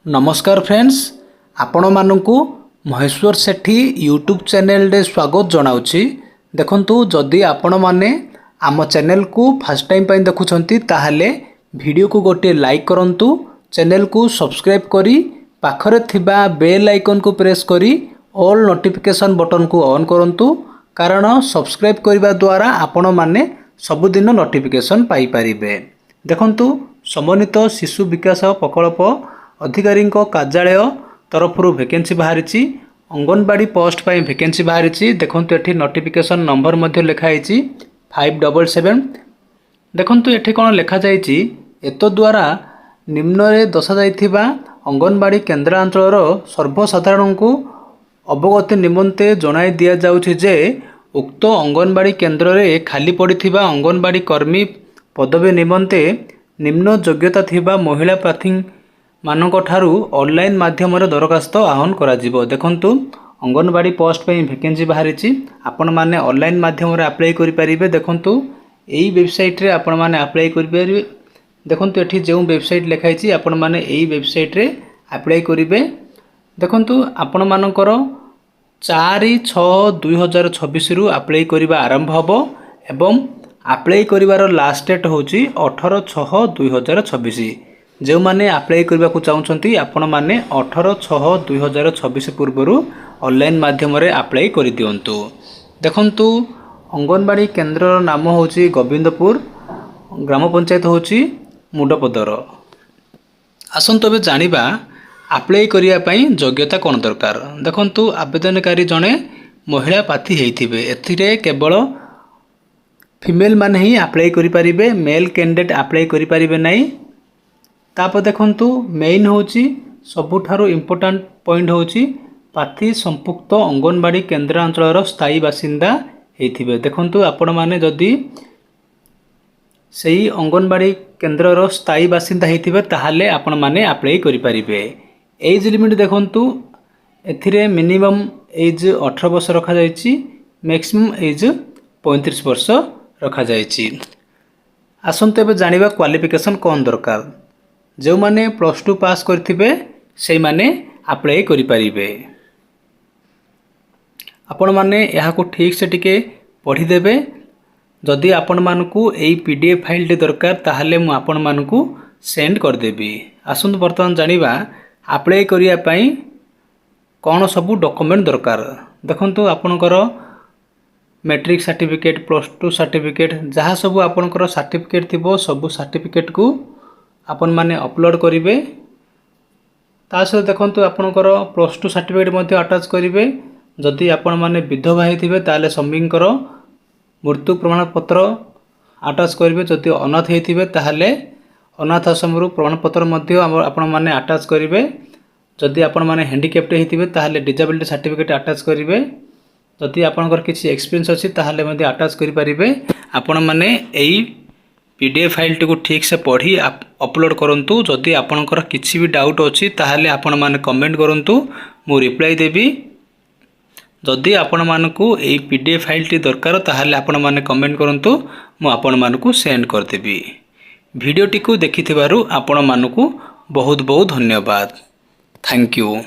नमस्कार फ्रेंड्स, आपण मानकु महेश्वर सेठी YouTube channel रे स्वागत जनाउछि। देखंतु जदि आपण माने आम चैनल को फर्स्ट टाइम पई देखुछंती ताहाले वीडियो को गोटे लाइक करंतु, चैनल को सब्सक्राइब करी पाखरे थिबा बेल आइकन को प्रेस करी ऑल नोटिफिकेशन बटन को ऑन करंतु, कारण सब्सक्राइब करबा द्वारा आपण माने सबुदिन नोटिफिकेशन पाई परिबे। देखंतु समन्वित शिशु विकास प्रकल्प अधिकारी कार्यालय तरफ वैकेंसी बाहरी अंगनवाड़ी पोस्ट पर वैकेंसी बाहरी। देखो ये नोटिफिकेशन नंबर लिखाई 577। देखो ये कौन लिखा जाइए, एत द्वारा निम्न रे दशा जाइथिबा अंगनवाड़ी केन्द्रांचल सर्वसाधारण को अवगति निमंते जणाई दिया जाउछि जे उक्त अंगनवाड़ी केन्द्र रे खाली पड़िथिबा अंगनवाड़ी कर्मी पदवी निमंते निम्न योग्यता थिबा महिला प्रार्थी मानक ठारू ऑनलाइन माध्यम दरखास्त आह्वान करा जिवो। देखंतु अंगनवाड़ी पोस्ट पे वैकेंसी बाहरी, आपण माने ऑनलाइन माध्यम अप्लाई करि परिबे। देखंतु एई वेबसाइट रे आपण माने अप्लाई करि परिबे। देखंतु एठी जेउ वेबसाइट लिखाई छि आपण माने एई वेबसाइट रे अप्लाई करिवे। देखंतु आपण मानकर 4/6/2026 रु अप्लाई करिबा आरंभ हबो एवं अप्लाई करिवार लास्ट डेट होची 18/6/2026। जो माने अप्लाई करबा को चाहउछंती आपण माने 18/6/2026 पूर्व ऑनलाइन माध्यम रे अप्लाई करि दियंतु। देखंतु अंगनवाड़ी केन्द्र नाम होची गोविंदपुर, ग्राम पंचायत होची मुंडपदर। आसंतो बे जानिबा अप्लाई करिया पई योग्यता कोन दरकार। देखंतु आवेदनकारी जणे महिला प्रार्थी हेइथिबे, एथिरे केवल फीमेल माने ही अप्लाई करि परिबे, मेल कैंडिडेट अप्लाई करि परिबे नै। तापर देखंतु मेन होची सबुठारु इम्पोर्टेंट पॉइंट होची प्रार्थी संपुक्त अंगनवाड़ी केन्द्रांचल स्थायी बासिंदा हेइथिबे। देखंतु आपण माने जदि सेही अंगनवाड़ी केन्द्रर स्थायी बासिंदा हेइथिबे ताहाले आपण माने अप्लाई करि परिबे। एज लिमिट देखंतु एथिरे मिनिमम एज 18 वर्ष रखा जायछि, मैक्सिमम एज 35 वर्ष रखा जायछि। आसंते बे जानिबा क्वालिफिकेशन कोन दरकार। जो माने +2 पास करथिबे से माने अप्लाई करि परिबे। आपण माने यहाँ को ठीक से टिके पढ़ी देबे। जदि आपण मानकु एई पीडीएफ फाइल दरकार ताहाले मु आपण मानकु सेंड कर देबी। आसंतु वर्तमान जानिबा अप्लाई करिया पई कोन सब डॉक्यूमेंट दरकार। देखंतु आपनकर मैट्रिक सर्टिफिकेट, +2 सर्टिफिकेट, जहाँ सब आपनकर सर्टिफिकेट थिबो सब सर्टिफिकेट को आपण माने अपलोड करिवे। ता सहित देखंतु आपनकर +2 सर्टिफिकेट मध्ये अटैच करिवे। जदि आपण माने विधवा हेथिबे ताले स्वामींकर मृत्यु प्रमाण पत्र अटैच करिवे। जदि अनाथ हेथिबे ताले अनाथ आश्रम प्रमाण पत्र मध्ये आपण माने अटैच करिवे। जदि आपण माने हैंडिकैप्ड हेथिबे ताले डिसेबिलिटी सर्टिफिकेट अटैच करिवे। जदि आपनकर किछि एक्सपीरियंस अछि ताले मध्ये अटैच करि परिवे। आपण माने एई पीडीएफ फाइल को ठीक से पढ़ी अपलोड करंतु। जदि आपनकर किछि भी डाउट अछि ताहाले आपण माने कमेंट करंतु, मु रिप्लाई देबी। जदि आपण मानकु एई पीडीएफ फाइल टी दरकार ताहाले आपण माने कमेंट करंतु, मु आपण मानकु सेंड कर देबी। वीडियो टी को देखिथिबारु आपण मानकु बहुत बहुत धन्यवाद। Thank you.